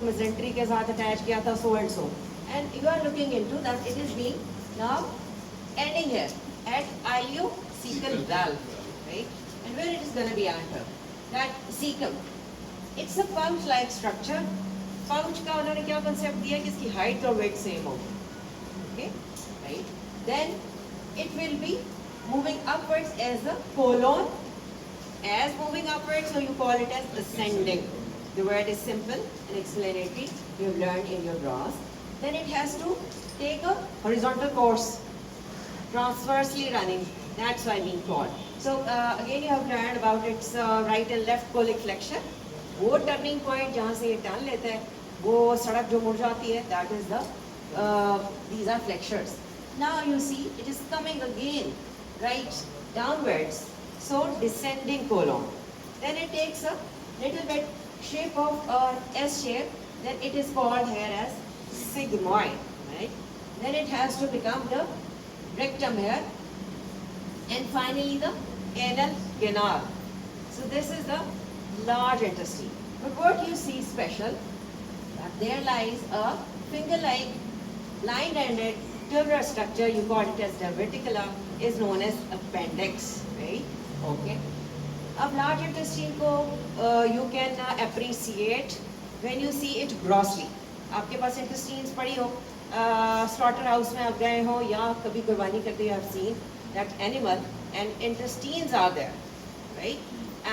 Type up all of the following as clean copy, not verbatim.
mesentery के साथ attach किया था so and so, and you are looking into that it is being now ending here at ileocecal valve, right? And where it is going to be enter? That cecum. It's a pouch-like structure. Pouch का उन्होंने क्या concept दिया कि इसकी height और weight same होगी, okay? Right? Then it will be moving upwards as the colon. As moving upwards, so you call it as ascending. The word is simple and explanatory. You have learned in your draws. Then it has to take a horizontal course, transversely running. That's why being called. So again, you have learned about its right and left colic flexure. वो turning point जहाँ से ये turn लेता है, वो सड़क जो मुड़ जाती है, that is the these are flexures. Now you see it is coming again right downwards. So descending colon. Then it takes a little bit shape of S shape. Then it is called here as sigmoid, right? Then it has to become the rectum here, and finally the anal canal. So this is the large intestine. But what you see special, that there lies a finger-like, line-ended tubular structure. You call it as diverticula, is known as appendix, right? Okay. अब large intestine को you can appreciate when you see it grossly. आपके पास intestines पड़ी हो, slaughter house में आप गए हो या कभी कुर्बानी करते you have seen that animal and intestines are there, right?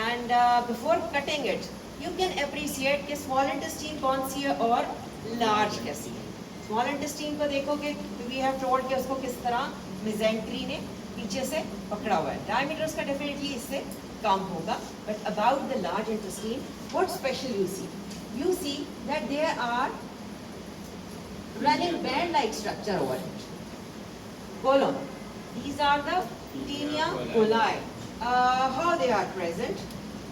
And before cutting it, you can appreciate कि small intestine कौन सी है और large कैसी है. Small intestine को देखोगे, we have told कि उसको किस तरह mesentery ने पीछे से पकड़ा हुआ है. Diameter उसका definitely इससे कम होगा. But about the large intestine, what special you see? You see that there are running band-like structure over it. Colon. These are the tinea coli. How they are present?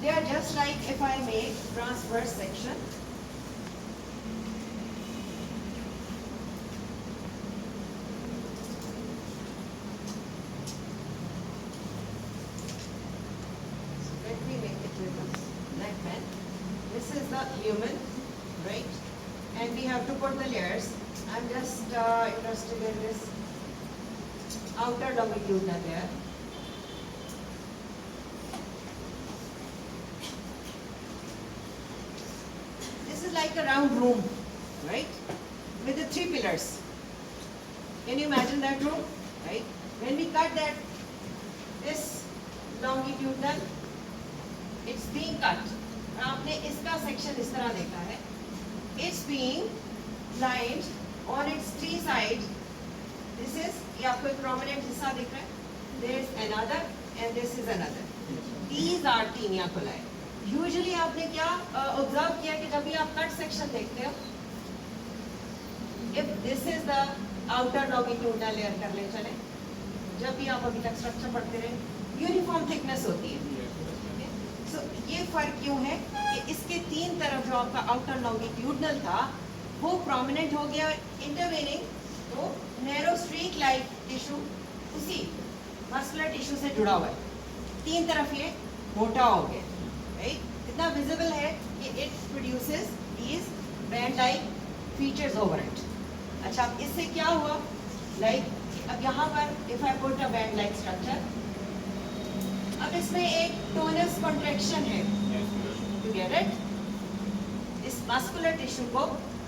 They are just like if I make transverse section. This is the lumen, right? And we have to put the layers. I'm just interested in this outer longitudinal layer. This is like a round room, right? With the 3 pillars. Can you imagine that room, right? When we cut that, this longitudinal, it's being cut. आपने इसका section इस तरह देखा है. It's being lined on its 3 sides. This is, ये आपको एक prominent हिस्सा दिख रहा है. There is another and this is another. These are tinea coli. Usually आपने क्या observe किया कि जब भी आप cut section देखते हो, if this is the outer longitudinal layer कर ले चले, जब भी आप अभी तक structure पढ़ते रहे, uniform thickness होती है. So, ये फर्क क्यों है कि इसके 3 तरफ जो आपका आउटर लॉन्गिट्यूडनल था वो प्रोमिनेंट हो गया इंटरवेनिंग, तो नैरो स्ट्रीक लाइक टिश्यू उसी मस्कुलर टिश्यू से जुड़ा हुआ है. 3 तरफ ये मोटा हो गया, राइट? इतना विजिबल है कि it produces these band like features over it. अच्छा, अब इससे क्या हुआ? लाइक अब यहाँ पर if I put a band like structure, अब इसमें एक टोनस कॉन्ट्रैक्शन है. You get it? इस मस्कुलर टिश्यू को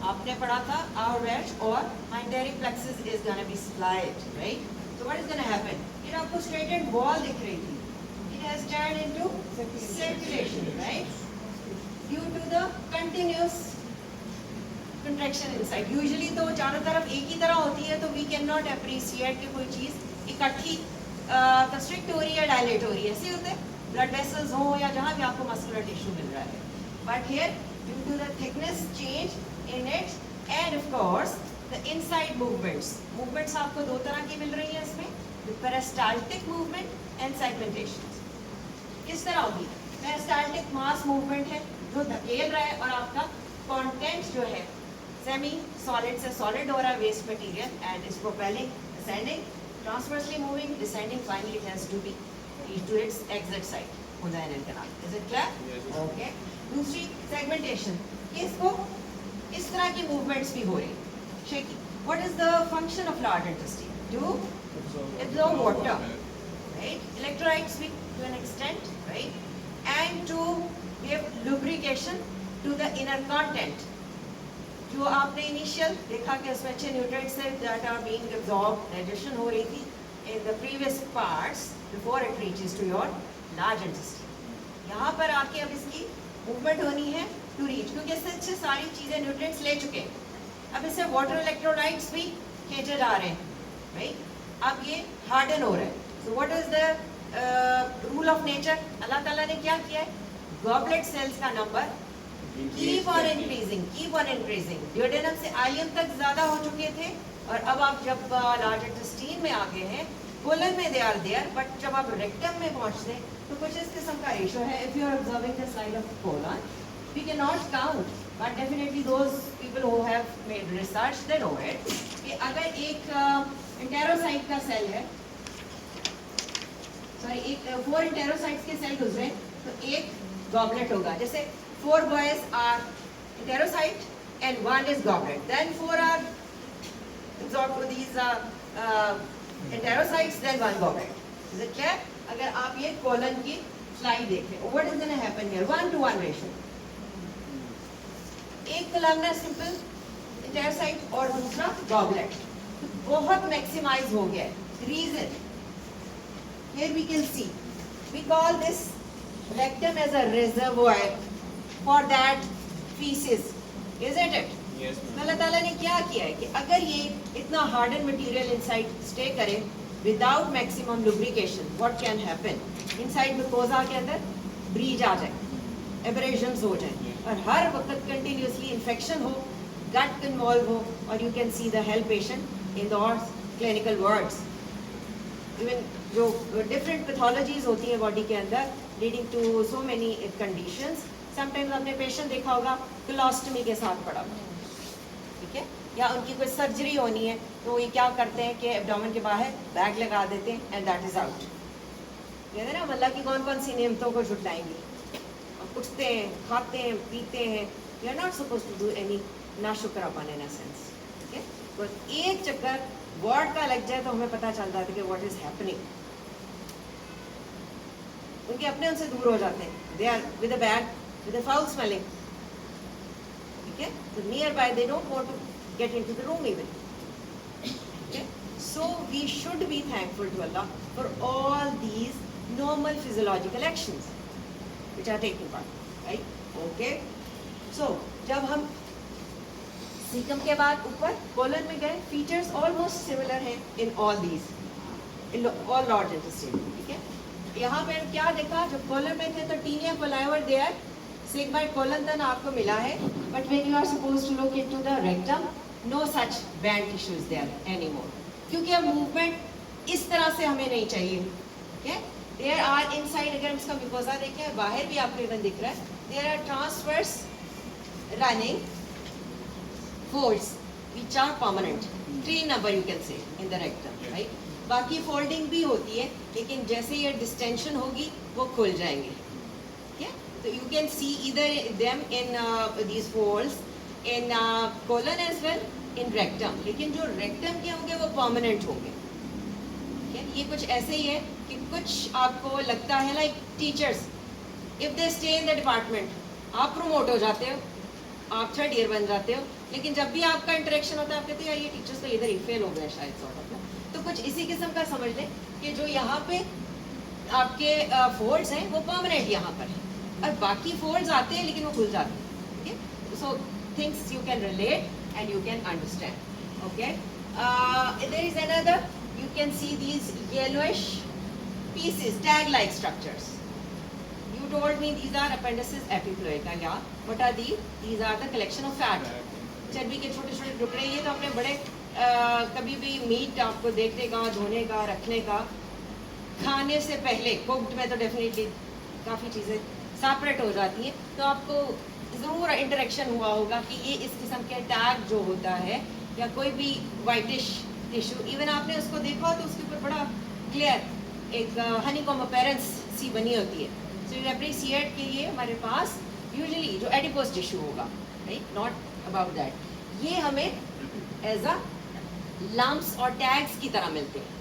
आपने पढ़ा था आउटवर्ड और anterior plexus is gonna be split, right? So what is gonna happen? ये आपको straightened wall दिख रही थी. It has turned into circulation, right? Due to the continuous contraction inside. Usually तो चारों तरफ एक ही तरह होती है, तो we cannot appreciate कि कोई चीज़ इकट्ठी कंस्ट्रिक्ट हो रही है, डायलेट हो रही है. ऐसे होते हैं ब्लड वेसल्स हो या जहाँ भी आपको मस्कुलर टिश्यू मिल रहा है. But here due to the thickness change in it and of course the inside movements आपको 2 तरह की मिल रही है इसमें, the peristaltic movement and segmentation. किस तरह होगी? पेरिस्टाल्टिक मास मूवमेंट है जो धकेल रहा है और आपका कंटेंट जो है सेमी सॉलिड से सॉलिड हो रहा है, waste material, and is propelling, ascending, transversely moving, descending, finally it has to be to its exit side on the anal canal. Is it clear? Yes. Okay. दूसरी segmentation, इसको इस तरह की movements भी हो रही हैं। Shaking, what is the function of large intestine? To absorb water, right? Electrolytes to an extent, right? And to give lubrication to the inner content. जो आपने इनिशियल देखा कि उसमें अच्छे न्यूट्रिएंट्स थे that are being absorbed, digestion हो रही थी in the previous parts before it reaches to your large intestine. यहाँ पर आके अब इसकी मूवमेंट होनी है to reach, क्योंकि इससे अच्छे सारी चीजें न्यूट्रिएंट्स ले चुके हैं, अब इससे वाटर इलेक्ट्रोलाइट्स भी खींचे जा रहे हैं, राइट? अब ये हार्डन हो रहा है. So what is the rule of nature? अल्लाह ताला ने क्या किया है? गॉबलेट सेल्स का number keep on increasing. Duodenum से आइलियम तक ज्यादा हो चुके थे, और अब आप जब लार्ज इंटेस्टाइन में आ गए हैं, कोलन में दे आर देयर, बट जब आप रेक्टम में पहुंचते हैं तो कुछ इस किस्म का रेशो है. If you are observing the slide of colon, we can not count, but definitely those people who have made research they know it, कि अगर एक इंटेरोसाइट का सेल है, सॉरी एक 4 इंटेरोसाइट्स के सेल गुजरे तो एक गॉबलेट होगा. जैसे 4 boys are enterocyte and 1 is goblet, then 4 are absorbed to these enterocytes, then 1 goblet. Is it clear? अगर आप ये कोलन की स्लाइड देखें, what is going to happen here? 1-to-1 ratio. एक कोलमनर सिंपल इंटेरोसाइट और दूसरा गॉबलेट, बहुत maximise हो गया है. Reason here we can see, we call this rectum as a reservoir for that feces, isn't it? Yes, ma'am. अल्लाह ताला ने क्या किया है कि अगर ये इतना हार्डन मटेरियल इनसाइड स्टे करे without maximum lubrication, what can happen? Inside mucosa के अंदर ब्रीज आ जाए, एब्रेशंस हो जाए, और हर वक्त कंटिन्यूसली इन्फेक्शन हो, गट इन्वॉल्व हो, और you can see the health patient in the clinical wards. Even जो डिफरेंट पैथोलॉजीज होती है बॉडी के अंदर leading to so many conditions. Sometimes आपने पेशेंट देखा होगा कोलोस्टमी के साथ पड़ा हुआ, ठीक है, या उनकी कोई सर्जरी होनी है तो ये क्या करते हैं कि एब्डोमेन के बाहर बैग लगा देते हैं एंड दैट इज आउट. कहते हैं ना अल्लाह की कौन कौन सी नेमतों को जुटाएंगे. अब उठते हैं, खाते हैं, पीते हैं, you are not supposed to do any नाशुक्रापन इन अ सेंस, ठीक है. तो एक चक्कर वार्ड का लग जाए तो हमें पता चल जाता है कि व्हाट इज हैपनिंग. उनके अपने उनसे दूर हो जाते हैं, they are with a bag with a foul smelling, okay, so nearby they don't want to get into the room even, okay. So we should be thankful to Allah for all these normal physiological actions which are taking part, right? Okay, so जब हम caecum के बाद ऊपर colon में गए, features almost similar हैं in all these, in all large intestine, ठीक है. यहाँ पे क्या देखा, जब कोलन में थे तो टीनिया कोलाइवर देयर sigmoid colon then आपको मिला है, but when you are supposed to look into the rectum, no such band tissue is there anymore, क्योंकि अब मूवमेंट इस तरह से हमें नहीं चाहिए, okay? There are inside, अगर हम इसका म्यूकोसा देखें, बाहर भी आपको इवन दिख रहा है, there are transverse running folds which are permanent, 3 number you can say in the rectum, right? बाकी फोल्डिंग भी होती है, लेकिन जैसे ये डिस्टेंशन होगी वो खुल जाएंगे, okay? So you can see either them in these folds in colon as well in rectum, लेकिन जो rectum के होंगे वो permanent होंगे, okay? ये कुछ ऐसे ही है कि कुछ आपको लगता है like teachers, if they stay in the department, आप promote हो जाते हो, आप 3rd year बन जाते हो, लेकिन जब भी आपका interaction होता है आप कहते हो यार ये teachers तो इधर ही fail हो गए शायद sort of, तो कुछ इसी किस्म का समझ लें कि जो यहाँ पे आपके folds हैं वो permanent यहाँ पर है, और बाकी फोल्ड्स आते हैं लेकिन वो खुल जाते हैं, okay. So things you can relate and you can understand, okay. There is another, you can see these yellowish pieces, tag like structures. You told me these are appendices epiploica, या what are these are the collection of fat, चर्बी के छोटे छोटे टुकड़े. ये तो अपने बड़े कभी भी मीट आपको देखने का, धोने का, रखने का, खाने से पहले कुक्ड में तो डेफिनेटली काफ़ी चीज़ें सेपरेट हो जाती हैं, तो आपको ज़रूर इंटरेक्शन हुआ होगा कि ये इस किस्म के टैग जो होता है या कोई भी वाइटिश टिश्यू, इवन आपने उसको देखा हो तो उसके ऊपर बड़ा क्लियर एक हनीकॉम अपीयरेंस सी बनी होती है. सो यू अप्रिशिएट कि ये हमारे पास यूजुअली जो एडिपोज टिश्यू होगा, राइट, नॉट अबाउट दैट. ये हमें एज अ लम्प्स और टैग्स की तरह मिलते हैं,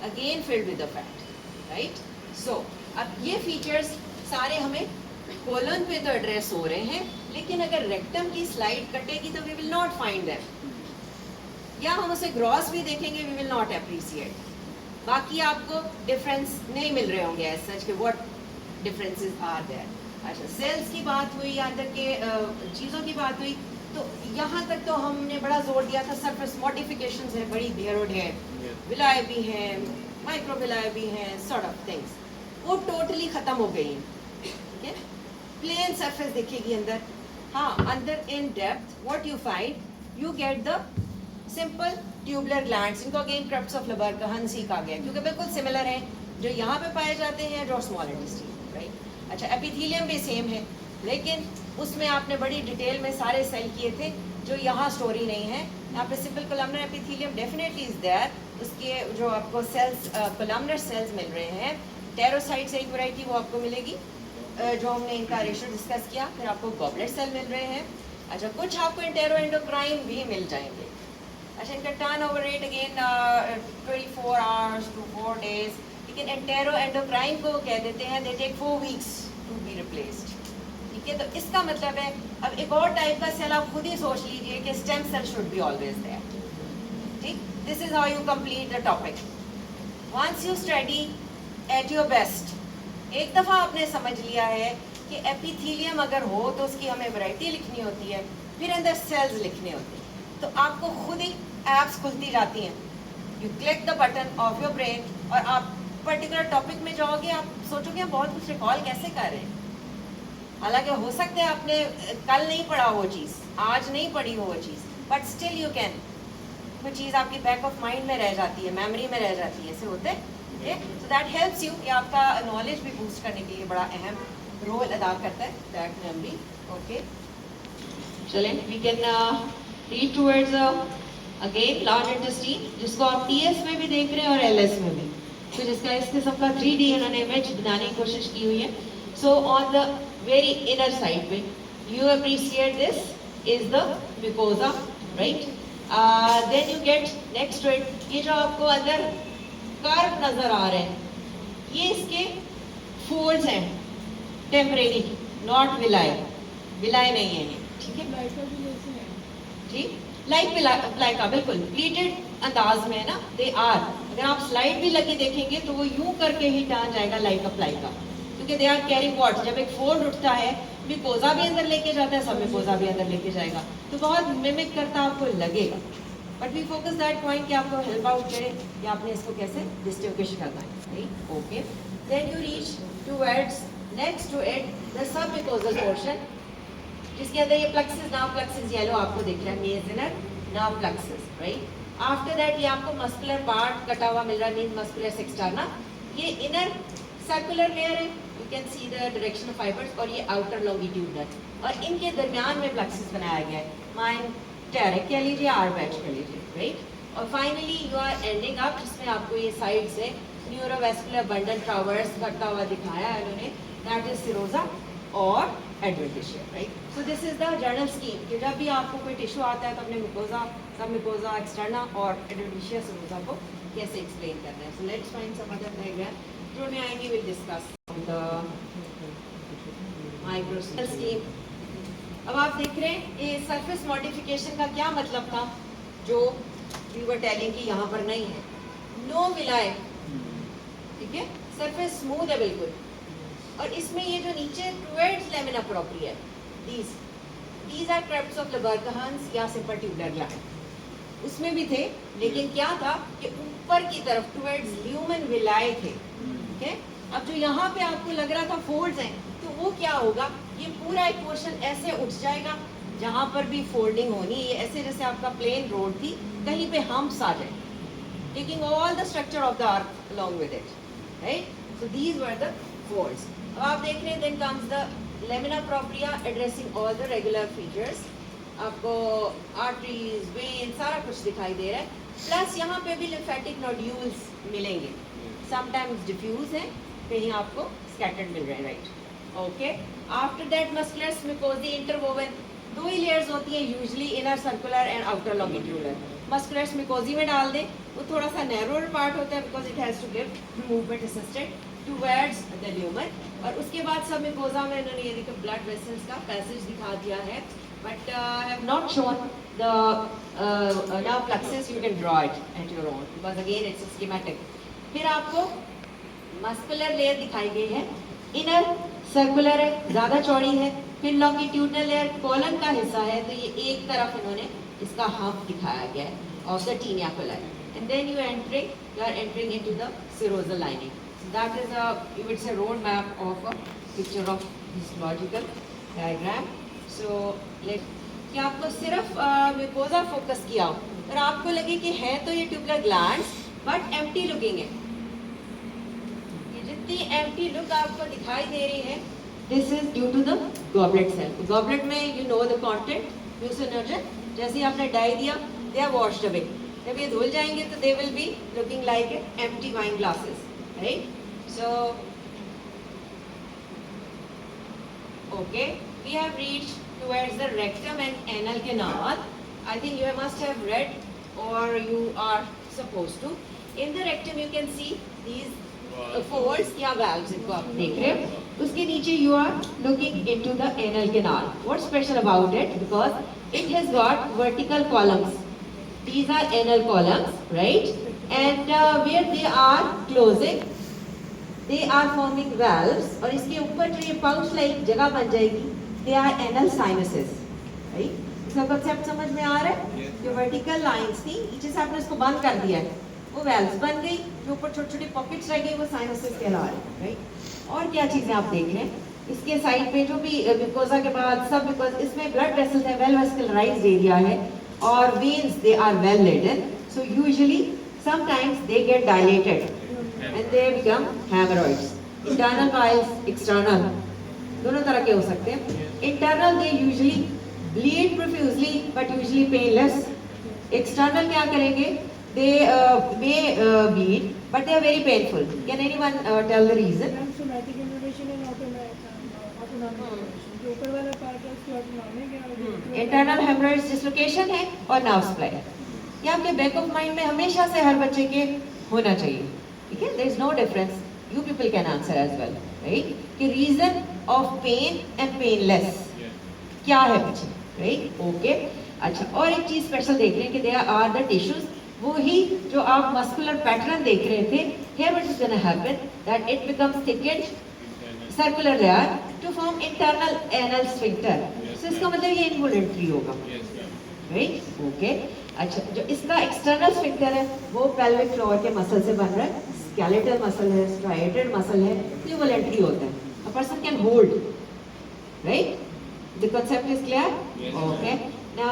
again filled with the fat, right. So अब ये फीचर्स सारे हमें कोलन पे तो एड्रेस हो रहे हैं, लेकिन अगर रेक्टम की स्लाइड कटेगी तो we will not find them, या हम उसे ग्रॉस भी देखेंगे वी विल नॉट अप्रिशिएट। बाकी आपको डिफरेंस नहीं मिल रहे होंगे एज सच के व्हाट डिफरेंसेस आर देयर। अच्छा, सेल्स की बात हुई, अंदर के चीज़ों की बात हुई, तो यहाँ तक तो हमने बड़ा जोर दिया था सरफेस मॉडिफिकेशंस है, बड़ी ढेरों ढेर, विलाय भी हैं, माइक्रो विलाय भी हैं, सॉर्ट ऑफ थिंग्स, वो टोटली ख़त्म हो गई हैं, ठीक है। प्लेन सरफेस दिखेगी अंदर। हाँ, अंदर in depth what you find, you get the simple tubular glands, इनको अगेन क्रेफ्ट्स ऑफ लबर्कहंस ही कहा गया क्योंकि बिल्कुल सिमिलर हैं जो यहाँ पे पाए जाते हैं जो स्मॉल इंटेस्टाइन, राइट। अच्छा, एपिथेलियम भी सेम है, लेकिन उसमें आपने बड़ी डिटेल में सारे सेल किए थे जो यहाँ स्टोरी नहीं है। यहाँ पे simple columnar epithelium definitely is there, उसके जो आपको सेल्स कोलमनर सेल्स मिल रहे हैं, टेरोसाइट से एक वैरायटी वो आपको मिलेगी जो हमने इनका रेशियो डिस्कस किया। फिर आपको गॉबलेट सेल मिल रहे हैं। अच्छा, कुछ आपको इंटेरो एंडोक्राइन भी मिल जाएंगे। अच्छा, इनका turn over rate again 24 hours to 4 days, लेकिन एंटेरो एंडोक्राइन को कह देते हैं they take 4 weeks to be replaced, ठीक है। तो इसका मतलब है अब एक और टाइप का सेल आप खुद ही सोच लीजिए कि stem cell should be always there, ठीक। This is how you complete the topic. Once you study at your best, एक दफ़ा आपने समझ लिया है कि एपिथेलियम अगर हो तो उसकी हमें वैरायटी लिखनी होती है, फिर अंदर सेल्स लिखने होते हैं, तो आपको खुद ही एप्स खुलती जाती हैं। You click the button of your brain और आप पर्टिकुलर टॉपिक में जाओगे, आप सोचोगे हम बहुत कुछ रिकॉल कैसे कर रहे हैं। हालांकि हो सकता है आपने कल नहीं पढ़ा वो चीज़, आज नहीं पढ़ी हो वो चीज़, बट स्टिल यू कैन, वो चीज़ आपकी बैक ऑफ माइंड में रह जाती है, मेमोरी में रह जाती है, ऐसे होते हैं। सो दैट हेल्प्स यू, ये आपका नॉलेज भी बूस्ट करने के लिए बड़ा अहम रोल अदा करता है, दैट मेमोरी। ओके, चलें, we can read towards again large intestine, जिसको आप टीएस में भी देख रहे हैं और एलएस में भी, तो जिसका इस किस्म का 3D इन्होंने इमेज बनाने की कोशिश की हुई है। So on the very inner side पे you appreciate this is the mucosa, right? Then you get next to it, ये जो आपको अंदर कर्व नजर आ रहे हैं, ये इसके फोल्ड्स हैं, टेम्परेरी, नॉट विलाय, विलाय नहीं है ये, ठीक है। ठीक, लाइक विलाय का बिल्कुल प्लीटेड अंदाज में है ना, दे आर। अगर आप स्लाइड भी लगी देखेंगे तो वो यूं करके ही टर्न जाएगा लाइक अ प्लाई का, क्योंकि दे आर कैरिंग व्हाट, जब एक फोल्ड उठता है मिकोजा भी अंदर लेके जाता है, सब मिकोजा भी अंदर लेके जाएगा, तो बहुत मिमिक करता आपको लगेगा। But we focus that point कि आपको हेल्प आउट करे कि आपने इसको कैसे डिस्टिंग्विश करना है, right. Okay, then you reach towards next to it the submucosal portion, जिसके अंदर ये प्लेक्सस, नाव प्लेक्सस येलो आपको दिख रहा है, मेजनर नाव प्लेक्सस, राइट। आफ्टर दैट ये आपको मस्कुलर पार्ट कटा हुआ मिल रहा है, मीन मस्कुलर एक्सटर्ना, ये इनर सर्कुलर लेयर है, you can see the direction of fibres, और ये आउटर लॉन्गिट्यूडनल, और इनके दरमियान में प्लेक्सस बनाया गया है, माइन टेरिक कह लीजिए, आर बैच कह लीजिए, राइट। और finally you are ending up, जिसमें आपको ये साइड से न्यूरोवेस्कुलर बंडल ट्रावर्स करता हुआ दिखाया है उन्होंने, दैट इज सिरोजा और adventitia, right. So this is the general scheme कि जब भी आपको कोई टिश्यू आता है तो अपने मिकोजा, सब मिकोजा एक्सटर्ना और एडवेंटिशिया सिरोजा को कैसे एक्सप्लेन करना है। So let's find some other diagram जो में आएंगे, will discuss the microscale scheme. अब आप देख रहे हैं ये सरफेस मॉडिफिकेशन का क्या मतलब था, जो वी वर टेलिंग कि यहाँ पर नहीं है, नो विलाय, ठीक है, सरफेस स्मूथ है बिल्कुल, और इसमें ये जो नीचे towards lamina propria, these are crypts of Lieberkühn या सिंपल ट्यूबुलर ग्लैंड, उसमें भी थे, लेकिन क्या था कि ऊपर की तरफ टुवर्ड्स ल्यूमन विलाय थे, ठीक है। अब जो यहाँ पे आपको लग रहा था फोल्ड्स हैं, तो वो क्या होगा, ये पूरा एक पोर्शन ऐसे उठ जाएगा, जहाँ पर भी फोल्डिंग होनी है, ये ऐसे जैसे आपका प्लेन रोड थी, कहीं पे हम्प्स आ जाए, taking all the structure of the arch along with it, right. So these were the folds. अब आप देख रहे हैं, then comes the lamina propria addressing all the regular features, आपको आर्टरीज, वेन, सारा कुछ दिखाई दे रहा है, प्लस यहाँ पे भी लिम्फेटिक नोड्यूल्स मिलेंगे, समटाइम्स डिफ्यूज हैं, कहीं आपको स्कैटर्ड मिल रहे हैं, right. Okay, after that muscularis mucosae interwoven, दो ही लेयर्स होती हैं usually, inner circular and outer longitudinal. Muscularis mucosae में डाल दें, वो थोड़ा सा नैरोर पार्ट होता है because it has to give movement assisted towards the lumen. और उसके बाद सब म्यूकोजा में इन्होंने ये देखो ब्लड वेसल्स का पैसेज दिखा दिया है, but I have not shown the now plexus. You can draw it at your own because again it's a schematic. फिर आपको मस्कुलर लेयर दिखाई गई है, इनर सर्कुलर है, ज़्यादा चौड़ी है, फिर लॉन्गिट्यूडनल लेयर कॉलम का हिस्सा है, तो ये एक तरफ इन्होंने इसका हाफ दिखाया गया है of the taenia coli, and then you are entering into the serosal lining. So that is a, you would say, road map of a picture of histological diagram. So let कि आपको सिर्फ mucosa focus किया हो और आपको लगे कि है तो ये tubular glands but empty looking है, ये जितनी एम्प्टी लुक आपको दिखाई दे रही है, this is due to the goblet cell. Goblet में you know the content, mucinogen, जैसे ही आपने डाई दिया दे आर वॉश्ड अवे. जब ये धुल जाएंगे तो they will be looking like empty wine glasses, right? So okay, we have reached towards the rectum and anal canal. I think you must have read or you are supposed to. In the rectum you can see these folds या valves, इनको आप देख रहे हो. उसके नीचे you are looking into the anal canal. What's special about it? Because it has got vertical columns. These are anal columns, right? And where they are closing, they are forming valves. और इसके ऊपर जो ये pouch like जगह बन जाएगी, they are anal sinuses, right? इसका concept समझ में आ रहा है? जो vertical lines थी, नीचे से आपने इसको बंद कर दिया है, वो valves बन गई, जो ऊपर छोटे-छोटे pockets रह गए वो sinuses कहला रहे हैं, right? और क्या चीजें आप देख रहे हैं? इसके साइड पे जो भी म्यूकोजा के बाद सब, बिकॉज इसमें blood vessels है, well vascularized area है, और veins they are well laden, so usually sometimes they get dilated and they become hemorrhoids. Internal piles, external, दोनों तरह के हो सकते हैं. Internal they usually bleed profusely but usually painless. External क्या करेंगे? They may bleed but they are very painful. Can anyone tell the reason? Somatic innervation and autonomic. जो ऊपर वाला पार्ट है उसकी ऑटोनॉमिक है. इंटरनल हेमोरेज डिसलोकेशन है और नर्व सप्लाई. ये आपके बैक ऑफ माइंड में हमेशा से हर बच्चे के होना चाहिए, ठीक है? There is no difference. You people can answer as well, right? कि reason of pain and painless क्या है पीछे, right? Okay. अच्छा, और एक चीज स्पेशल देख रहे हैं कि there are the tissues. वो ही जो आप मस्कुलर पैटर्न देख रहे थे, here what is going to happen that it becomes thickened circular layer to form internal anal sphincter. So इसका मतलब ये involuntary होगा, right? Okay. अच्छा, जो इसका एक्सटर्नल स्फिंक्टर है वो पेल्विक फ्लोर के मसल से बन रहा है. स्केलेटल मसल है, स्ट्राइएटेड मसल है, ये वॉलंटरी होता है. A person can hold, right? The concept is clear? Okay. Now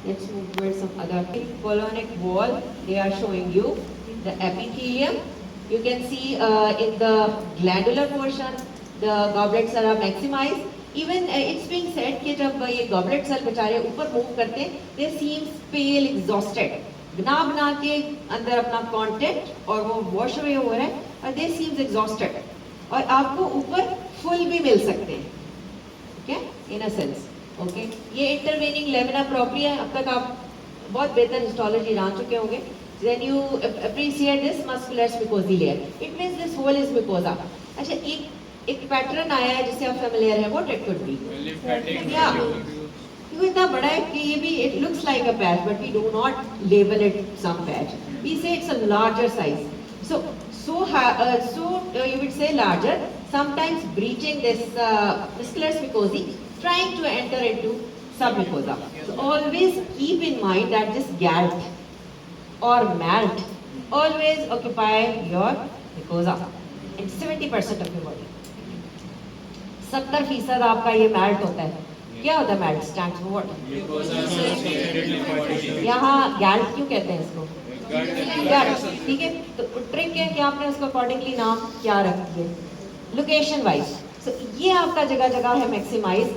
let's move towards some other thing. colonic wall, they are showing you the epithelium. You can see in the glandular portion the goblet cells are maximized. Even it's being said कि जब ये goblet cell बेचारे ऊपर move करते हैं, they seem pale, exhausted. बना के अंदर अपना कंटेंट और वो वॉश अवे हो रहा है और दे सीम्स एग्जॉस्टेड. और आपको ऊपर फुल भी मिल सकते हैं, okay, in a sense. Okay, ये इंटरवेनिंग लेमिना प्रोप्रिया. अब तक आप बहुत बेहतर हिस्टोलॉजी जान चुके होंगे. Then you appreciate this muscular mucosa layer. It means this whole is mucosa. अच्छा, एक पैटर्न आया है जिससे आप फेमिलियर है. What it could be? या क्योंकि इतना बड़ा है कि ये भी it looks like a patch, but we do not label it some patch. We say it's a larger size. So you would say larger. Sometimes breaching this muscular mucosa, trying to enter into submucosa. So always keep in mind that this galt or malt always occupy your mucosa. It's 70% of your body. 70% आपका ये melt होता है. क्या होता है melt? Stands for what? यहाँ गैल्ट क्यों कहते हैं इसको? गैल्ट, ठीक है. तो ट्रिक है कि आपने उसको अकॉर्डिंगली नाम क्या रखी है, लोकेशन वाइज. सो ये आपका जगह जगह है मैक्सिमाइज.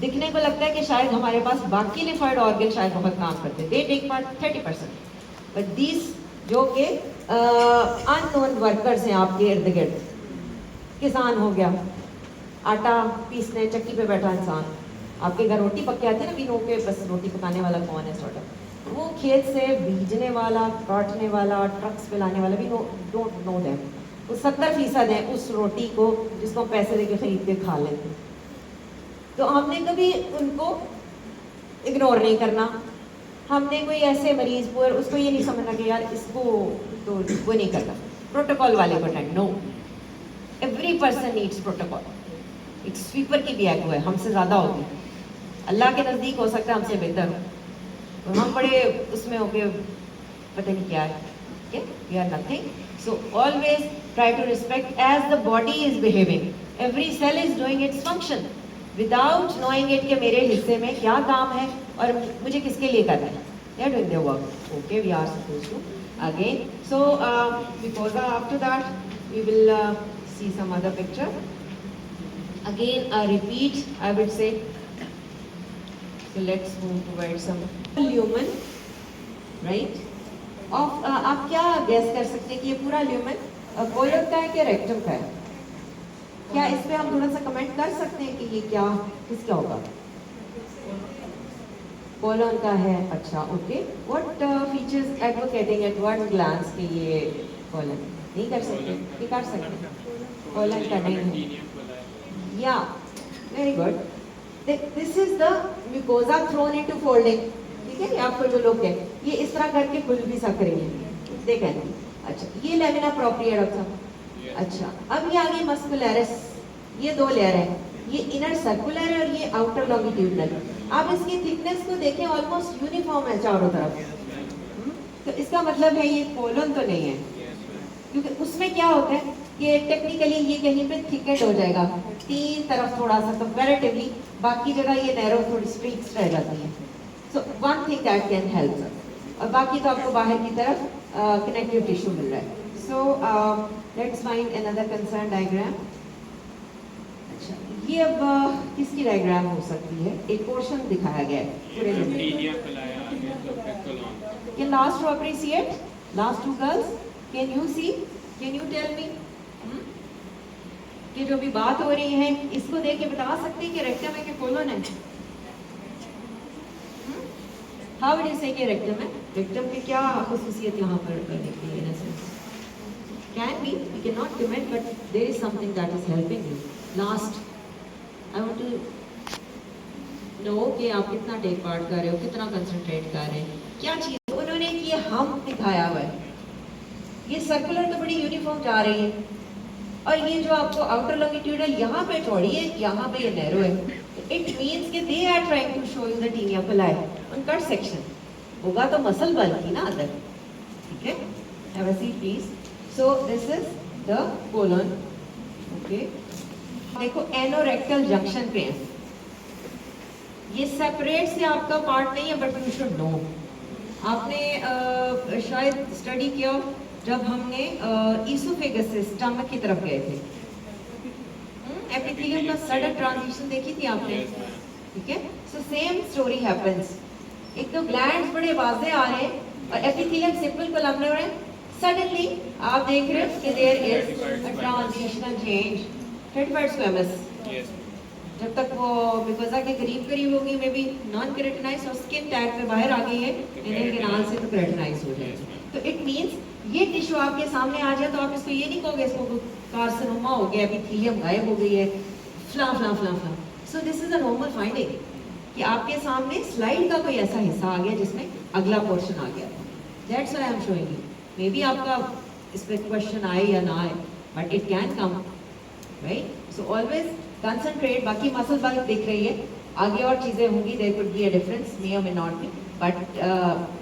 दिखने को लगता है कि शायद हमारे पास बाकी लिम्फॉइड ऑर्गन शायद बहुत काम करते हैं. They take part 30%. But these जो कि अननोन वर्कर्स हैं आपके इर्द गिर्द. किसान हो गया, आटा पीसने चक्की पे बैठा इंसान, आपके घर रोटी पक के आते हैं ना, बिनो के बस रोटी पकाने वाला कौन है सॉर्ट ऑफ, वो खेत से बीजने वाला, काटने वाला, ट्रक्स पे लाने वाला भी डोंट नो दैम। वो 70% है उस रोटी को जिसको हम पैसे देके खरीद के खा लेते हैं। तो हमने कभी उनको इग्नोर नहीं करना। हमने कोई ऐसे मरीज को उसको ये नहीं समझना कि यार इसको तो वो नहीं करना, प्रोटोकॉल वाले को time no, every person needs protocol. एक स्वीपर की भी एगो है, हमसे ज़्यादा होगी, अल्लाह के नज़दीक हो सकता है हमसे बेहतर हो, और हम बड़े उसमें हो गए पता नहीं क्या है, we are nothing. So always try to respect as the body is behaving, every cell is doing its function without knowing it कि मेरे हिस्से में क्या काम है और मुझे किसके लिए करना है। They are doing their work. Okay, we are supposed to again. So because after that we will see some other picture. Again, a repeat. I would say. So let's move towards some lumen, right? Of आप क्या guess कर सकते हैं कि ये पूरा lumen colon का है कि रेक्टम का है? क्या इस पे हम थोड़ा सा कमेंट कर सकते हैं कि ये क्या किसका होगा? कोलन का है। अच्छा, okay. What features advocating at one glance कि ये कोलन नहीं कर सकते कि कर सकते, कोलन का नहीं है। या very good, this is the mucosa throne into folding. ठीक है, आपको जो लोग हैं ये इस तरह करके खुल भी सक रही है, देखें। अच्छा, ये लेमिना प्रोप्रिया डॉक्टर साहब। अच्छा, अब ये आ गई मस्कुलरिस, ये दो लेयर है, ये इनर सर्कुलर है और ये आउटर लॉन्गिट्यूडनल। आप इसकी थिकनेस को देखें, ऑलमोस्ट यूनिफॉर्म है चारों तरफ। तो इसका मतलब है ये कोलन तो नहीं है, क्योंकि उसमें क्या होता है कि टेक्निकली ये कहीं पे थिकेंड हो जाएगा, तीन तरफ थोड़ा सा कंपैरेटिवली, बाकी जगह ये नैरो थोड़ी स्ट्रीक्स रह जाती है। So one thing that can help, और बाकी तो आपको बाहर की तरफ कनेक्टिव टिश्यू मिल रहा है। So let's find another concern diagram. अच्छा, ये अब किसकी डायग्राम हो सकती है? एक पोर्शन दिखाया गया है पूरे Can last to appreciate? Last two girls, can you see? Can you tell me? कि जो भी बात हो रही है इसको देख के बता सकते हैं कि रेक्टम है कि कोलन है? How would you say कि रेक्टम है? रेक्टम की क्या खुसूसियत यहाँ पर दिखती है? In a sense, can be, we cannot comment, but there is something that is helping you. Last, I want to know कि आप कितना टेक पार्ट कर रहे हो, कितना कंसंट्रेट कर रहे हैं, क्या चीज़ उन्होंने ये हम दिखाया हुआ है। ये सर्कुलर तो बड़ी यूनिफॉर्म जा रही है, और ये जो आपको आउटर लॉन्गिट्यूडल यहाँ पे चौड़ी है, यहाँ पे ये नैरो है। इट मीन्स कि they are trying to show you the taenia coli on cut section. होगा तो मसल बनती ना अंदर, ठीक है? Have a seat please. So this is the colon, okay. देखो एनोरेक्टल जंक्शन पे है, ये सेपरेट से आपका पार्ट नहीं है, बट यू शुड नो। आपने शायद स्टडी किया जब हमने ईसोफेगस से स्टमक की तरफ गए थे, एपिथेलियम का सडन ट्रांजिशन देखी थी आपने, ठीक है? So same story happens. एक तो ग्लैंड्स बड़े वाजे आ रहे हैं और एपिथेलियम सिंपल कोलमनर है, सडनली आप देख रहे हो कि there is a transitional change. 35 squamous, जब तक वो मिकोजा के करीब होगी मे बी नॉन केराटिनाइज्ड और स्किन टैग पे बाहर आ गई है, इन्हें के नाल से तो केराटिनाइज हो जाएगी। तो इट मींस ये टिश्यू आपके सामने आ जाए तो आप इसको ये नहीं कहोगे इसको कार्सिनोमा हो गया, एपिथेलियम गायब हो गई है, फला फला फला फला। सो this is a normal finding कि आपके सामने स्लाइड का कोई ऐसा हिस्सा आ गया जिसमें अगला पोर्शन आ गया। That's why I am showing you. Maybe आपका इस पे क्वेश्चन आए या ना आए, but it can come, right? So always concentrate. बाकी मसल बल्क दिख रही है, आगे और चीज़ें होंगी, there could be a difference, may और may not be, but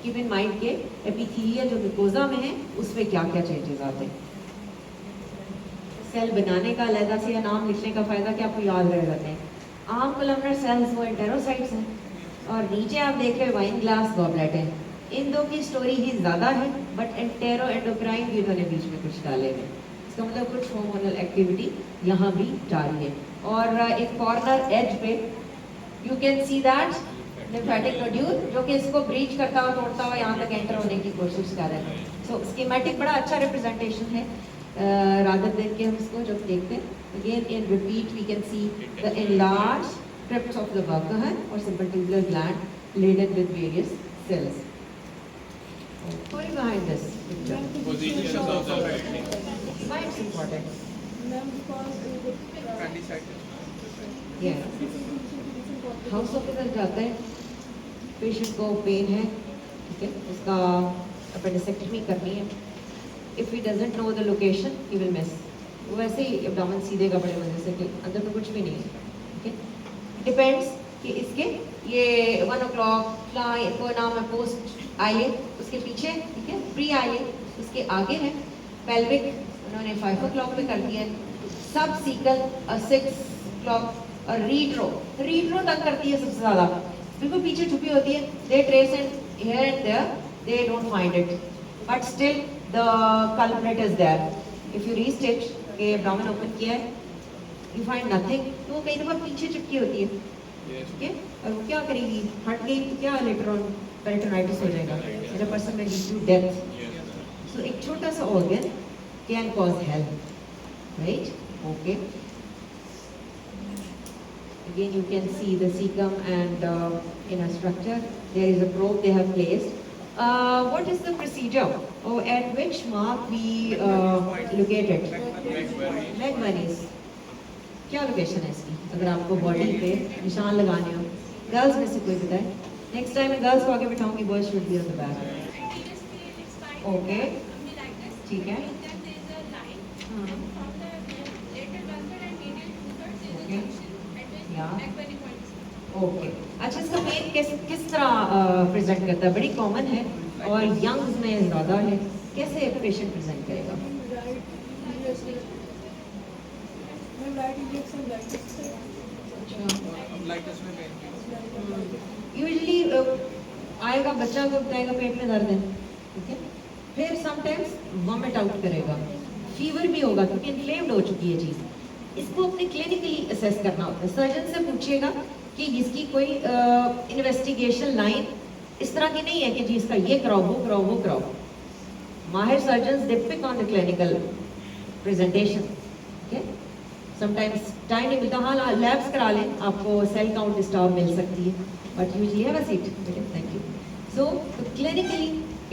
keep in mind के एपिथेलिया जो मिकोजा में है उसमें क्या क्या चेंजेस आते हैं। सेल बनाने का अलग से या नाम लिखने का फ़ायदा कि आपको याद रह जाते हैं। आम कोलमनर सेल्स वो एंटेरोसाइट्स हैं, और नीचे आप देख रहे हैं वाइन ग्लास गॉबलेट है। इन दो की स्टोरी ही ज़्यादा है, बट एंटेरो एंडोक्राइन भी उन्होंने बीच में कुछ डाले हैं। इसका मतलब कुछ हार्मोनल एक्टिविटी यहाँ भी जारी है। और एक कॉर्नर एज पे you can see that lymphatic nodule जो कि इसको ब्रीच करता हुआ तोड़ता हुआ यहाँ तक एंटर होने की कोशिश कर रहे हैं। सो स्कीमेटिक बड़ा अच्छा रिप्रेजेंटेशन है, रादर देन के हम इसको जब देखते हैं again in repeat we can see the enlarge crypt of the Burkhardt or simple tubular gland laden with various cells. Story behind this picture. Positions of the head. Why it's important? Ma'am, because Appendicitis. Yeah. House officer जाता है, patient को pen है, ठीक है, उसका अपेंडिसेक्टमी करनी है. If he doesn't know the location he will miss. वो वैसे ही एब्डोमेन सीधेगा बड़े मजे से कि अंदर तो कुछ भी नहीं है, ठीक है. डिपेंड्स कि इसके ये 1 o'clock फ्लाई इनको नाम है पोस्ट आइले, उसके पीछे ठीक है प्री आइले, उसके आगे है पेल्विक, उन्होंने 5 o'clock पे कर दिया है. सब सीकल 6 o'clock और रीट्रो तक करती है सबसे ज़्यादा, बिल्कुल पीछे छुपी होती है. They trace and here and there, they don't find it, but still the culprit is there. If you restitch के abdomen open किया है, you find nothing, तो वो कई दफ़ा पीछे चिपकी होती है, Yes. ठीक है, और वो क्या करेगी, हट गई तो क्या later on peritonitis हो जाएगा, and a person may lead to death. Yes. So एक छोटा सा organ can cause hell, right? Okay. Again, you can see the cecum and inner structure. There is a probe they have placed. What is the procedure? Oh, at which mark we locate it? Leg veins. क्या location है इसकी? अगर आपको body पे निशान लगाने हो, girls में से कोई बताए? नेक्स्ट टाइम मैं गर्ल्स को आगे बिठाऊंगी, boys should be on the back. Okay, ठीक है. ओके, अच्छा इसका पेन किस तरह प्रेजेंट करता है? बड़ी कॉमन है और यंग्स में ज़्यादा है. कैसे पेशेंट प्रेजेंट करेगा? यूजली आएगा बच्चा को बताएगा पेट में दर्द है, ठीक है, फिर समटाइम्स वॉमिट आउट करेगा, फीवर भी होगा क्योंकि इन्फ्लेम्ड हो चुकी है चीज़. इसको अपने क्लिनिकली असेस करना होता है. सर्जन से पूछिएगा कि इसकी कोई इन्वेस्टिगेशन लाइन इस तरह की नहीं है कि जी इसका ये कराओ वो कराओ वो कराओ. माहिर surgeon they pick on the clinical presentation. Okay, sometimes time नहीं मिलता. हाँ, लैब्स करा लें, आपको सेल काउंट डिस्टर्ब मिल सकती है, but usually have a seat. Thank you. So clinically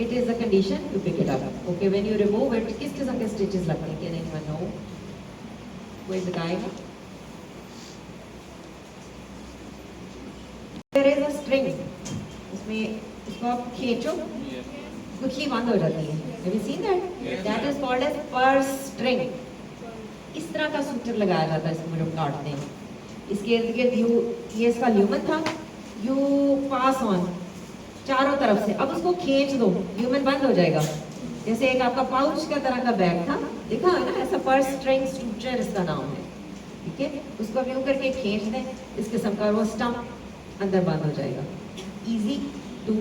it is a condition to pick it up. Okay, when you remove it, किस किस्म के स्टिचेस लगते हैं? Can anyone know? कोई बताएगा? There is a string. इसमें इसको आप खींचो, गुठली बंद हो जाती है. Have you seen that? Yes. That is called as purse string. इस तरह का सूत्र लगाया जाता है इसको जब काटते हैं. इसके इर्द गिर्द ये इसका ल्यूमन था, यू पास ऑन चारों तरफ से. अब उसको खींच दो, ल्यूमन बंद हो जाएगा. जैसे एक आपका पाउच का तरह का बैग था, देखा है ना, ऐसा पर्स स्ट्रिंग स्ट्रक्चर इसका नाम है, ठीक है. उसको यूं करके खींच दें, इस किस्म का वो स्टम्प अंदर बंद हो जाएगा. Easy to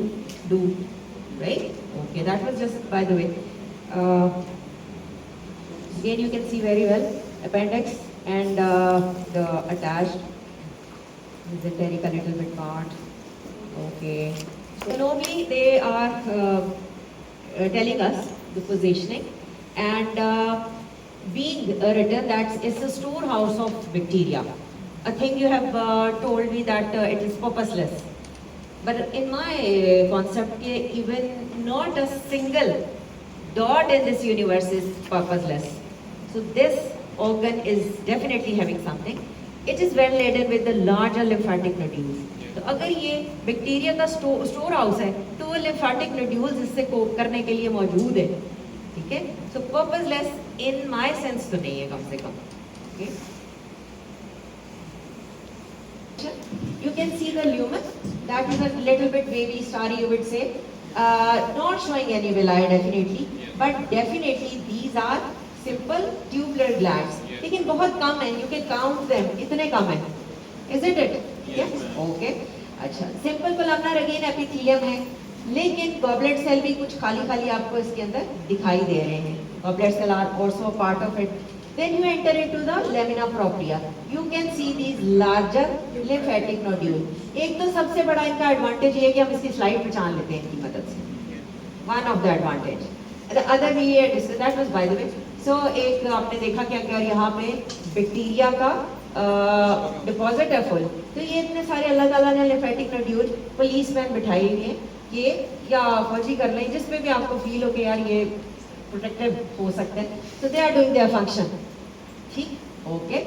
do, right? Okay, that was just by the way. Again you can see very well appendix and the attached mesenteric a little bit part. Okay, so normally they are telling us the positioning and being written that it's a storehouse of bacteria. A thing you have told me that it is purposeless, but in my concept even not a single dot in this universe is purposeless. So this organ is definitely having something. It is well laden with the larger lymphatic nodules. तो अगर ये bacteria का store house है तो वो lymphatic nodules इससे कोप करने के लिए मौजूद है, ठीक है. So purposeless in my sense तो नहीं है कम से कम. Okay, you can see the lumen, that is a little bit wavy starry you would say, not showing any villi definitely, but definitely these are simple tubular glands. लेकिन बहुत कम है, you can count them, इतने कम है, isn't it? Yes. Okay. अच्छा, simple columnar again epithelium है, लेकिन goblet cell भी कुछ खाली खाली आपको इसके अंदर दिखाई दे रहे हैं. Goblet cell are also part of it. Then you enter into the lamina propria. You can see these larger lymphatic nodule. एक तो सबसे बड़ा इनका एडवांटेज ये है कि हम इसकी स्लाइड पहचान लेते हैं इनकी मदद से. One of the advantage. The other we that was by the way. So एक आपने देखा कि अगर यहाँ पे बैक्टीरिया का डिपॉजिट है फुल, तो ये इतने सारे अल्लाह ताला ने लिम्फेटिक नोड्यूल पुलिसमैन बिठाए हुए हैं कि या फौजी कर लें, जिसमें भी आपको फील हो कि यार ये प्रोटेक्टिव हो सकते हैं, तो they are doing their function. ठीक, ओके।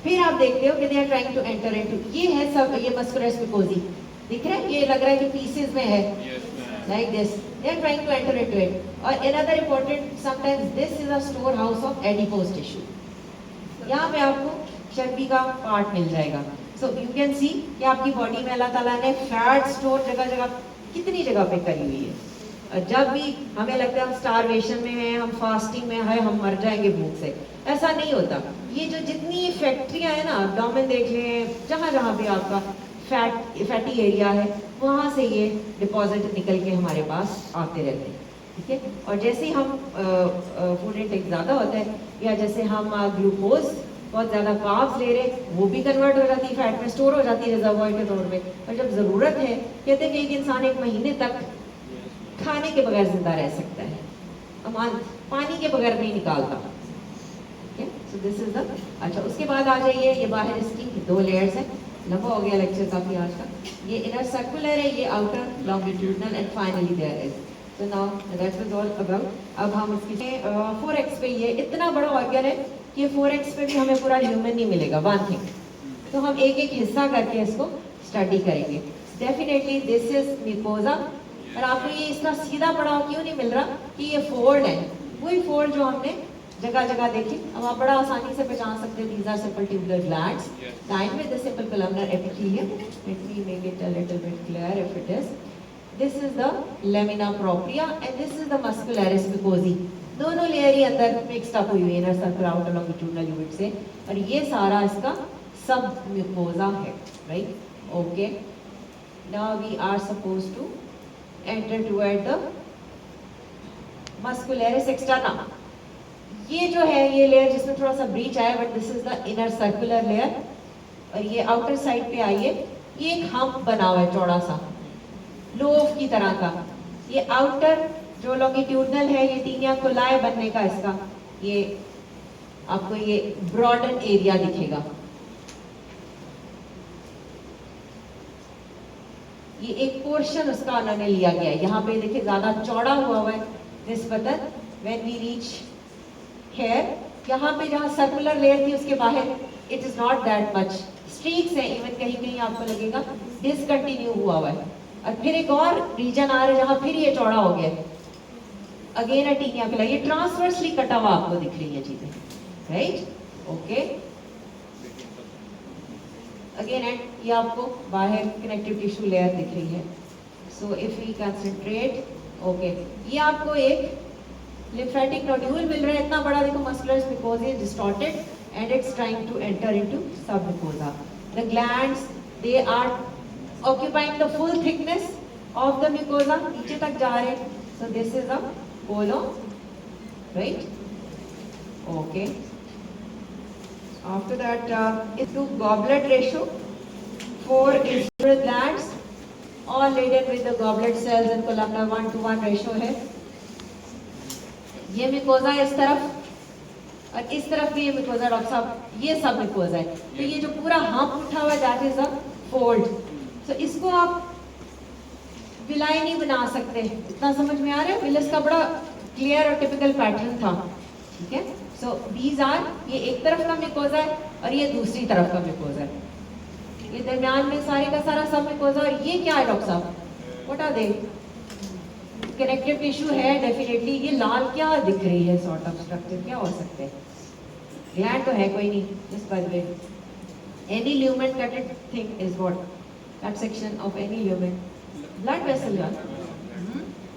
फिर आप देखते हो कि they are trying to enter into, ये है सब, ये मस्कुलर स्पिकोजी दिख रहा है, ये लग रहा है कि पीसेस में है, Yes, ma'am. like this. They are trying to enter into it. Or another important, sometimes this is a storehouse of adipose tissue. यहाँ पे आपको चर्बी का पार्ट मिल जाएगा। So you can see कि आपकी बॉडी में अल्लाह ताला ने फैट स्टोर जगह जगह कितनी जगह पे करी हुई है। और जब भी हमें लगता है हम स्टारवेशन में हैं, हम फास्टिंग में हैं, हम मर जाएंगे भूख से, ऐसा नहीं होता। ये जो जितनी फैक्ट्रियाँ हैं ना, एब्डोमेन देख लें, जहाँ जहाँ भी आपका फैटी एरिया है, वहाँ से ये डिपॉजिट निकल के हमारे पास आते रहते हैं। ठीक है, और जैसे ही हम फूड इंटेक ज़्यादा होता है, या जैसे हम ग्लूकोज बहुत ज़्यादा कार्ब्स ले रहे हैं, वो भी कन्वर्ट हो जाती है फैट में, स्टोर हो जाती है रिजर्वॉयर के तौर पे। और जब ज़रूरत है, कहते हैं कि एक इंसान 1 महीने तक खाने के बगैर जिंदा रह सकता है, अमान पानी के बगैर नहीं निकालता। सो दिस इज द, अच्छा उसके बाद आ जाइए, ये बाहर इसकी 2 लेयर्स हैं, लंबा हो गया लेक्चर काफी आज का। ये इनर सर्कुलर है, ये outer longitudinal, and finally there is, so now that was all about. अब हम इसकी 4x पे, ये इतना बड़ा ऑर्गन है कि 4x पे भी हमें पूरा ल्यूमेन नहीं मिलेगा, वन थिंग, तो हम एक एक हिस्सा करके इसको स्टडी करेंगे। डेफिनेटली दिस इज म्यूकोजा, और आपको ये इसका सीधा पड़ाव क्यों नहीं मिल रहा कि ये फोल्ड है, वही फोल्ड जो हमने जगह जगह देखी। अब आप बड़ा आसानी से पहचान सकते हैं, these are simple tubular glands lined with the simple columnar epithelium. Let me make it a little bit clear if it is. This is the lamina propria and this is the muscularis mucosae. दोनों layer ही अंदर mixed up हुई हुई है, inner circular outer longitudinal unit से, और ये सारा इसका सब म्यूकोजा है, right? Okay, now we are suppose to enter toward the muscularis externa. ये जो है, ये लेयर जिसमें थोड़ा सा ब्रीच आया, but this is the inner circular layer, और ये आउटर साइड पे आइए, ये एक हम्प बना हुआ है चौड़ा सा, लोफ की तरह का। ये आउटर जो लॉन्गिट्यूडनल है, ये टीनिया कोलाय बनने का इसका, ये आपको ये ब्रॉडन एरिया दिखेगा। ये एक पोर्शन उसका उन्होंने लिया गया है, यहाँ पे देखिए ज्यादा चौड़ा हुआ है निस्बतन। व्हेन वी रीच हेयर, यहाँ पे जहाँ सर्कुलर लेयर थी उसके बाहर, it is not that much, streaks है, इवन कहीं कहीं आपको लगेगा डिसकंटिन्यू हुआ है। और फिर एक और रीजन आ रहा है जहाँ फिर ये चौड़ा हो गया, अगेन टीनिया पिला, ये ट्रांसवर्सली कटा हुआ आपको दिख रही है चीजें, राइट? ओके, अगेन एंड ये आपको बाहर कनेक्टिव टिश्यू लेयर दिख रही है। So if we concentrate, okay, ये आपको एक lymphatic nodule मिल रहा है, इतना बड़ा, देखो muscular mucosa is distorted and it's trying to enter into submucosa. The glands, they are occupying the full thickness of the mucosa, नीचे तक जा रहे हैं। So this is a colon, right? Okay. After that, is to goblet ratio. 4 is glands, all laden with the goblet cells and columnar 1:1 ratio है। ये mucosa इस तरफ और इस तरफ भी ये मिकोजा, डॉक्टर साहब, ये सब मिकोजा है। तो ये जो पूरा हम्प उठा हुआ दैट इज अ फोल्ड। सो इसको आप विलाई नहीं बना सकते, इतना समझ में आ रहा है? विलस का बड़ा क्लियर और टिपिकल पैटर्न था, ठीक है? सो दीज आर, ये एक तरफ का मिकोजा है और ये दूसरी तरफ का मिकोजा है, ये दरमियान में सारे का सारा सब मिकोजा। और ये क्या है डॉक्टर साहब, what are they? Connective tissue है डेफिनेटली। ये लाल क्या दिख रही है, सॉर्ट ऑफ स्ट्रक्चर क्या हो सकते हैं? ग्लैंड तो है कोई नहीं, just by the way, any lumen कटेड thing is what? Cut section of any lumen, blood vessel.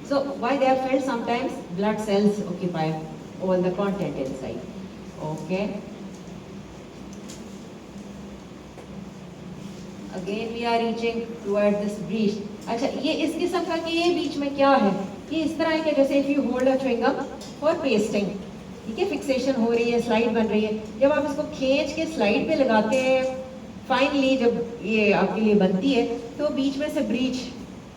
So why they are filled? Sometimes blood cells occupy all the content inside. Okay. Again we are reaching toward this breach. अच्छा, ये इस किस्म का कि ये बीच में क्या है, ये इस तरह है कि जैसे if you hold a chewing gum for pasting, ठीक है, फिक्सेशन हो रही है, स्लाइड बन रही है, जब आप इसको खींच के स्लाइड पे लगाते हैं, फाइनली जब ये आपके लिए बनती है, तो बीच में से ब्रीच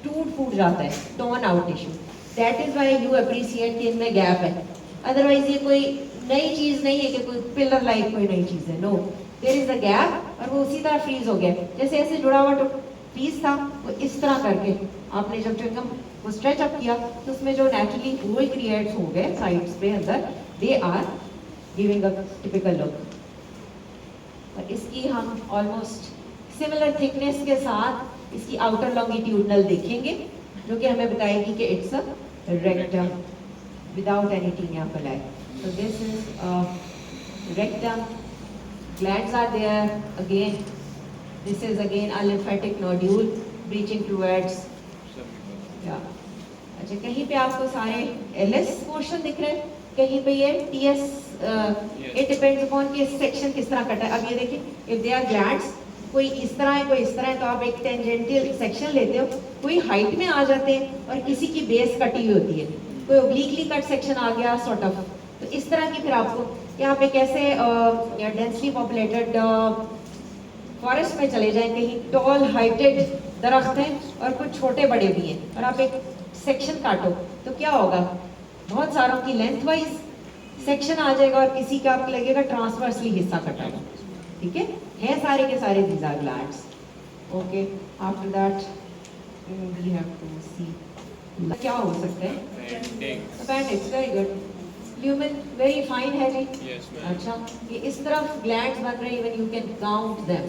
टूट फूट जाता है, tone out tissue. That is why you appreciate कि इनमें गैप है। अदरवाइज ये कोई नई चीज नहीं है कि कोई पिलर लाइक कोई नई चीज है, no, there is a gap और वो उसी तरह फ्रीज हो गया, जैसे ऐसे जुड़ा हुआ पीस था वो इस तरह करके आपने जब च्युइंगम को स्ट्रेच अप किया तो उसमें जो नेचुरली होल क्रिएट्स हो गए साइड्स पे अंदर, they are giving a typical look. और इसकी हम ऑलमोस्ट सिमिलर थिकनेस के साथ इसकी आउटर लॉन्गिट्यूडनल देखेंगे जो कि हमें बताएगी कि it's a rectum without any taenia coli. So this is rectum, glands are there again. This is again a lymphatic nodule reaching towards, yeah. अच्छा, कहीं पे आपको सारे LS पोर्शन दिख रहे हैं, कहीं पे ये TS, it depends upon कि सेक्शन किस तरह कटा है। अब ये देखिए, if they are glands, कोई इस तरह है कोई इस तरह है, तो आप एक टेंजेंटियल सेक्शन लेते हो, कोई हाइट में आ जाते हैं और किसी की बेस कटी हुई होती है, कोई ओब्लिकली कट सेक्शन आ गया सॉर्ट ऑफ। तो इस तरह की फिर आपको यहाँ पे कैसे डेंसली पॉपुलेटेड फॉरेस्ट में चले जाएं, कहीं टॉल हाइटेड दरख्त हैं और कुछ छोटे बड़े भी हैं, और आप एक सेक्शन काटो तो क्या होगा, बहुत सारों की लेंथ वाइज सेक्शन आ जाएगा और किसी का आपको लगेगा ट्रांसवर्सली हिस्सा कटा हुआ। ठीक है सारे के सारे these are glands. Okay, after that we have to see क्या हो सकता है। Appendix. Appendix, very good. Lumen, very fine है जी। Yes, ma'am. अच्छा, ये इस तरफ glands बन रहे हैं, even you can count them.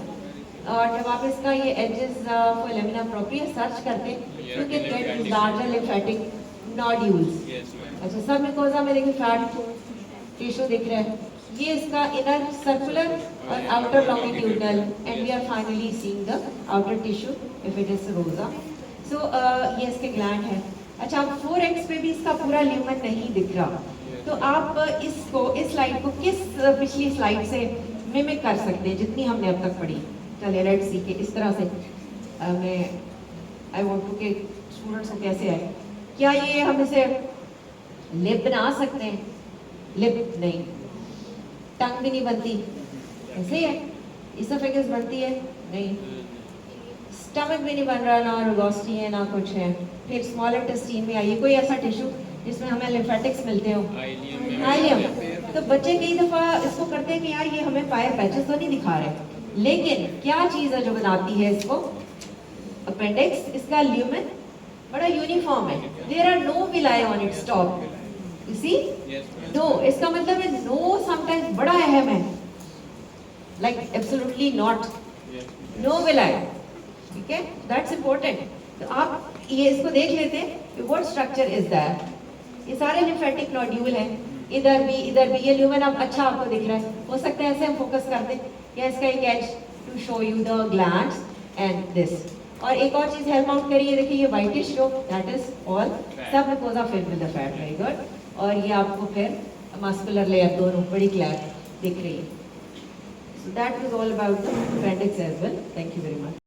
और जब आप इसका ये edges for lamina propria search करते हैं, you can get these larger lymphatic nodules. Yes, ma'am. अच्छा, सब mucosa में देखिए fat tissue दिख रहा है, ये इसका inner circular और outer longitudinal, and we are finally seeing the outer tissue if it is serosa. So ये इसके gland है। अच्छा, अब 4x पे भी इसका पूरा ल्यूमन नहीं दिख रहा, तो आप इसको, इस स्लाइड को किस पिछली स्लाइड से मिमिक कर सकते हैं जितनी हमने अब तक पढ़ी। चलिए लेट्स सी कि इस तरह से मैं आई वांट टू के स्टूडेंट्स को कैसे आए, क्या ये हम इसे लिप बना सकते हैं? लिप नहीं, टंग भी नहीं बनती, ऐसे ही है। इसोफेगस बनती है? नहीं। स्टमक भी नहीं बन रहा, ना रोगोस्टी है ना कुछ है। फिर स्मॉल इंटेस्टाइन में आइए, कोई ऐसा टिश्यू जिसमें हमें लिम्फेटिक्स मिलते हो? हाइलियम। तो बच्चे कई दफा इसको करते हैं कि यार ये हमें फायर पैचेस तो नहीं दिखा रहे, लेकिन क्या चीज है जो बनाती है इसको? अपेंडिक्स। इसका ल्यूमेन बड़ा यूनिफॉर्म है, there are no villi on its top, you see. No, इसका मतलब है नो समटाइम्स बड़ा अहम है, like absolutely not, no villi. ठीक है, दैट्स इंपॉर्टेंट। तो आप ये इसको देख लेते हैं, व्हाट स्ट्रक्चर इज दैट। ये सारे लिम्फेटिक नोड्यूल हैं, इधर भी इधर भी। ये ल्यूमेन अब अच्छा आपको दिख रहा है, हो सकता है ऐसे हम फोकस कर दें, या इसका एक edge to show you the glands and this. और एक और चीज हेल्प आउट करिए, देखिए ये व्हाइटिश जो, that is all sub mucosa filled with the fat, very good. और ये आपको फिर मस्कुलर लेयर दोनों बड़ी क्लियर दिख रही है। So that was all about the appendix as well. Thank you very much.